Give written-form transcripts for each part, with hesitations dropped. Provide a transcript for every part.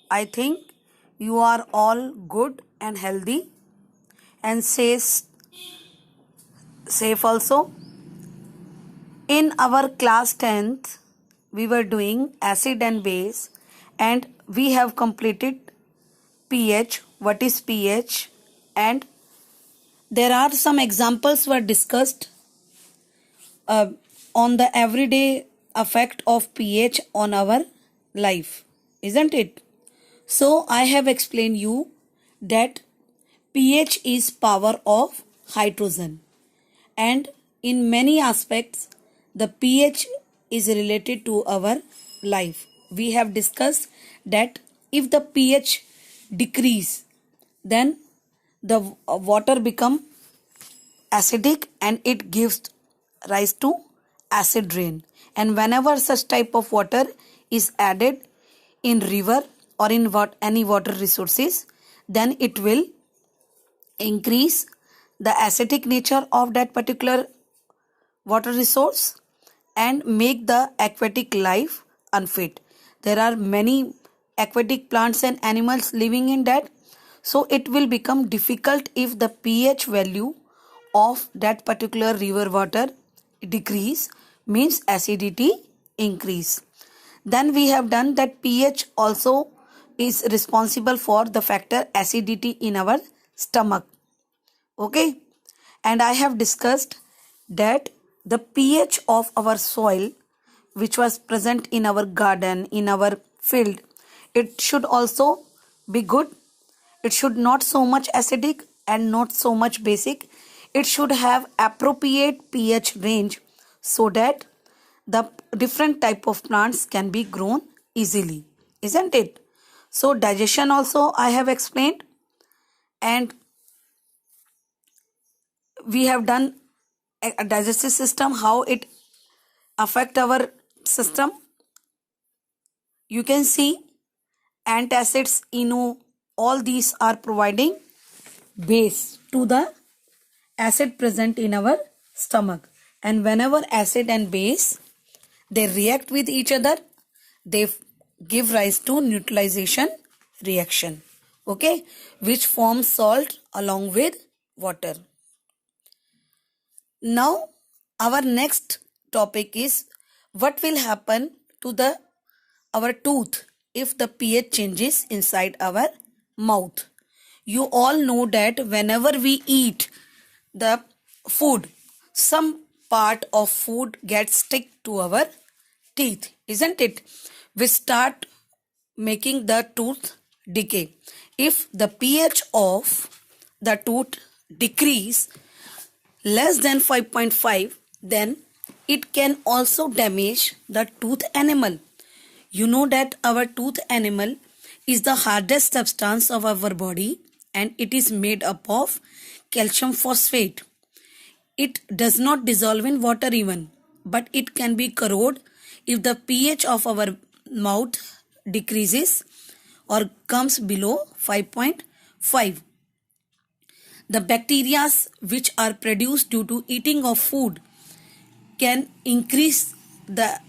I think you are all good and healthy and safe also. In our class 10th, we were doing acid and base, and we have completed pH. What is pH? And there are some examples were discussed uh, on the everyday effect of pH on our life, isn't it? So I have explained you that pH is power of hydrogen, and in many aspects the pH is related to our life. We have discussed that if the pH decrease, then the water become acidic and it gives rise to acid rain. And whenever such type of water is added in river or in any water resources, then it will increase the acidic nature of that particular water resource and make the aquatic life unfit. There are many aquatic plants and animals living in that, so it will become difficult if the pH value of that particular river water decrease, means acidity increase. Then we have done that pH also is responsible for the factor acidity in our stomach. Okay, and I have discussed that the pH of our soil, which was present in our garden, in our field, it should also be good. It should not so much acidic and not so much basic. It should have appropriate pH range so that the different type of plants can be grown easily, isn't it? So digestion also I have explained, and we have done a digestive system, how it affect our system. You can see antacids, all these are providing base to the acid present in our stomach. And whenever acid and base, they react with each other, they give rise to neutralization reaction, okay, which forms salt along with water. Now our next topic is what will happen to our tooth if the pH changes inside our mouth. You all know that whenever we eat the food, some part of food gets stick to our teeth, isn't it? We start making the tooth decay. If the pH of the tooth decrease less than 5.5, then it can also damage the tooth enamel. You know that our tooth enamel is the hardest substance of our body, and it is made up of calcium phosphate. It does not dissolve in water even, but it can be corrode if the pH of our mouth decreases or comes below 5.5. The bacteria which are produced due to eating of food can decrease the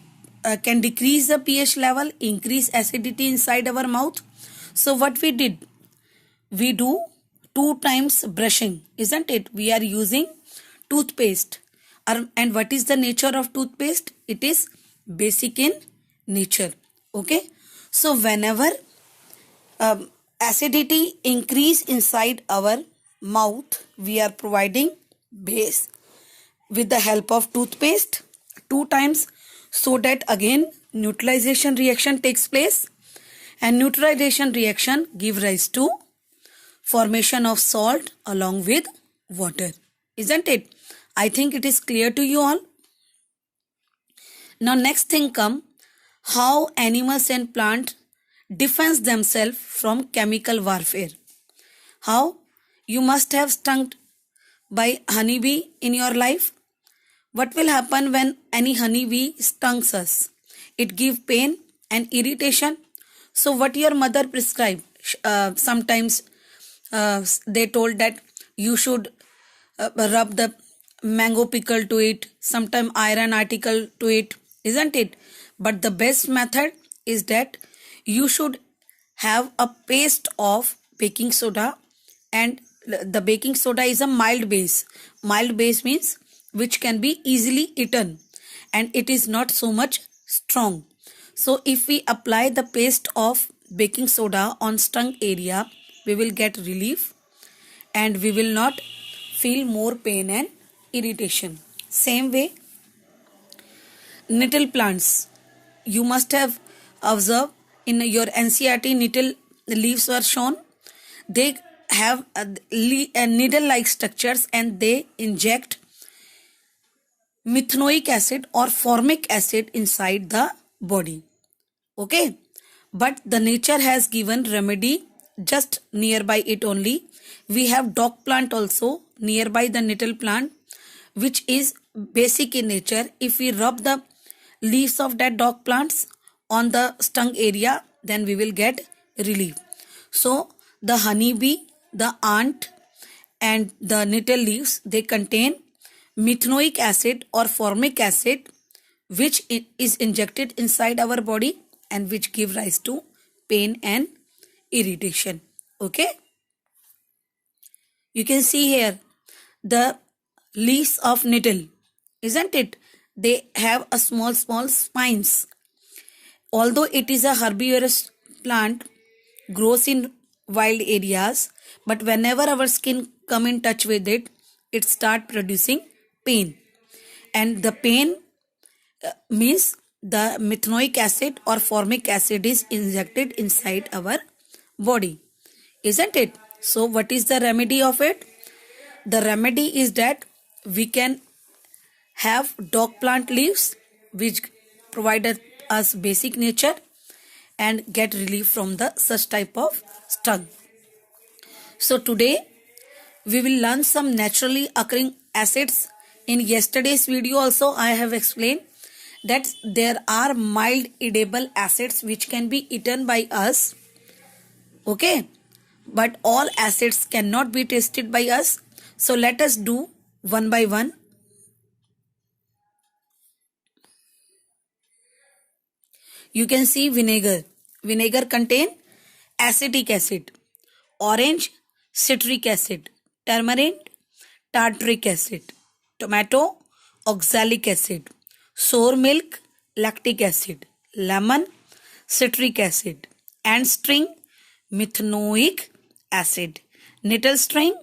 pH level, increase acidity inside our mouth. So what we did, we do 2 times brushing, isn't it? We are using toothpaste. And what is the nature of toothpaste? It is basic in nature. Okay, so whenever acidity increase inside our mouth, we are providing base with the help of toothpaste 2 times, so that again neutralization reaction takes place, and neutralization reaction give rise to formation of salt along with water, isn't it? I think it is clear to you all. Now next thing come, how animals and plants defend themselves from chemical warfare. How? You must have stung by honeybee in your life. What will happen when any honeybee stings us? It gives pain and irritation. So what your mother prescribed? Sometimes they told that you should rub the mango pickle to it, sometime iron article to it, isn't it? But the best method is that you should have a paste of baking soda, and the baking soda is a mild base. Mild base means which can be easily eaten and it is not so much strong. So if we apply the paste of baking soda on stung area, we will get relief and we will not feel more pain and irritation. Same way, nettle plants. You must have observed in your NCERT nettle leaves were shown. They have needle-like structures and they inject methanoic acid or formic acid inside the body. Okay, but the nature has given remedy just nearby it only. We have dock plant also nearby the nettle plant, which is basic in nature. If we rub the leaves of that dock plants on the stung area, then we will get relief. So the honeybee, the ant and the nettle leaves, they contain methanoic acid or formic acid, which is injected inside our body and which give rise to pain and irritation. Okay, you can see here the leaves of nettle, isn't it? They have a small spines. Although it is a herbivorous plant, grows in wild areas, but whenever our skin come in touch with it, it start producing pain, and the pain means the methanoic acid or formic acid is injected inside our body, isn't it? So what is the remedy of it? The remedy is that we can have dock plant leaves which provided us basic nature and get relief from the such type of stung. So today we will learn some naturally occurring acids. In yesterday's video also I have explained that there are mild edible acids which can be eaten by us. Okay, but all acids cannot be tasted by us. So let us do one by one. You can see vinegar. Vinegar contain acetic acid, orange citric acid, tamarind tartaric acid, tomato oxalic acid, sour milk lactic acid, lemon citric acid, ant string methanoic acid, nettle string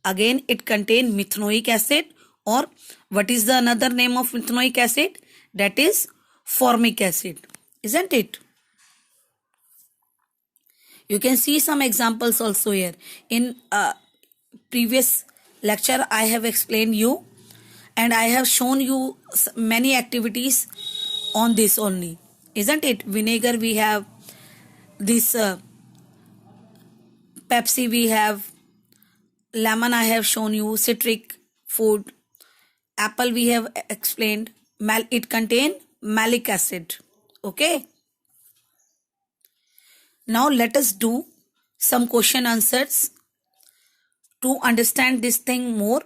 again it contain methanoic acid, or what is the another name of methanoic acid? That is formic acid, isn't it? You can see some examples also here. In previous lecture I have explained you and I have shown you many activities on this only, isn't it? Vinegar we have, this Pepsi we have, lemon I have shown you, citric food, apple we have explained, it contain malic acid. Okay, now let us do some question answers to understand this thing more.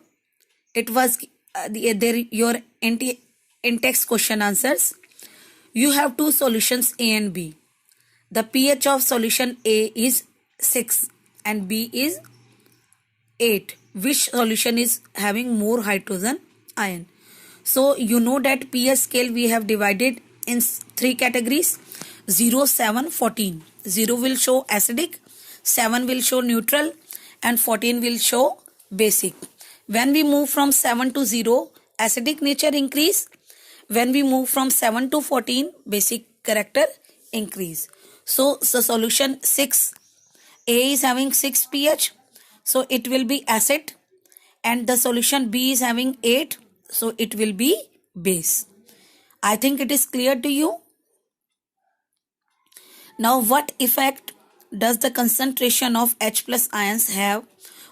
It was your in-text question answers. You have two solutions A and B. The pH of solution A is 6 and B is 8. Which solution is having more hydrogen ion? So you know that pH scale we have divided in 3 categories: 0, 7, 14. 0 will show acidic, 7 will show neutral and 14 will show basic. When we move from 7 to 0, acidic nature increase. When we move from 7 to 14, basic character increase. So the solution 6, A is having 6 pH, so it will be acid, and the solution B is having 8, so it will be base. I think it is clear to you. Now what effect does the concentration of H plus ions have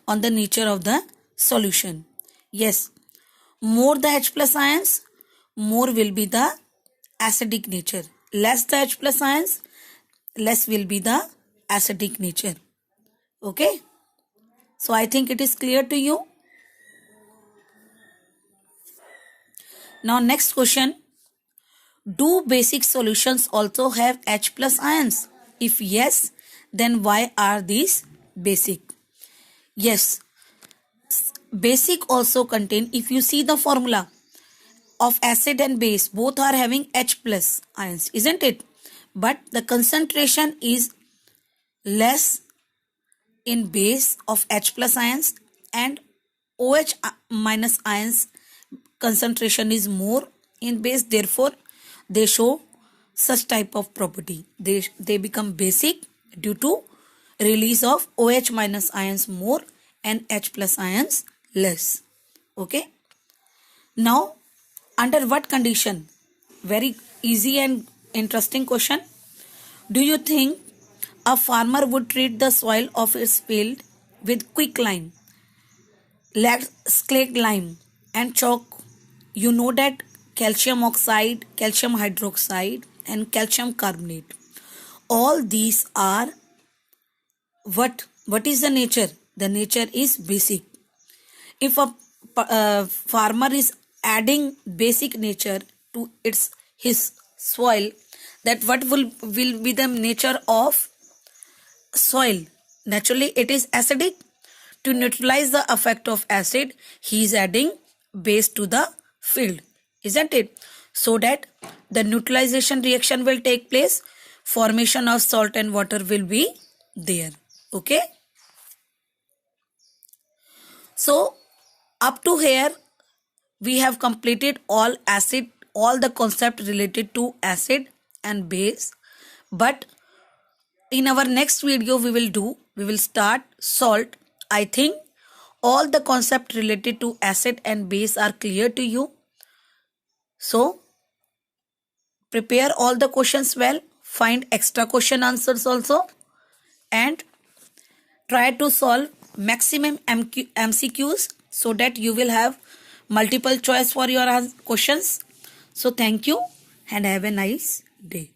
on the nature of the solution? Yes, more the H plus ions, more will be the acidic nature. Less the H plus ions, less will be the acidic nature. Okay, so I think it is clear to you. Now next question. Do basic solutions also have H plus ions? If yes, then why are these basic? Yes, basic also contain, if you see the formula of acid and base, both are having H plus ions, isn't it? But the concentration is less in base of H plus ions, and OH minus ions concentration is more in base. Therefore, they show such type of property. They become basic due to release of OH minus ions more and H plus ions less. Okay. Now, under what condition? Very easy and interesting question. Do you think a farmer would treat the soil of his field with quicklime, slag lime, and chalk? You know that calcium oxide, calcium hydroxide, and calcium carbonate, all these are what? What is the nature? The nature is basic. If a farmer is adding basic nature to his soil, that what will be the nature of soil? Naturally, it is acidic. To neutralize the effect of acid, he is adding base to the field, isn't it? So that the neutralization reaction will take place, formation of salt and water will be there. Okay. So up to here we have completed all the concept related to acid and base. But in our next video we will start salt. I think all the concept related to acid and base are clear to you. So prepare all the questions well, find extra question answers also, and try to solve maximum MCQs so that you will have multiple choice for your questions. So thank you and have a nice day.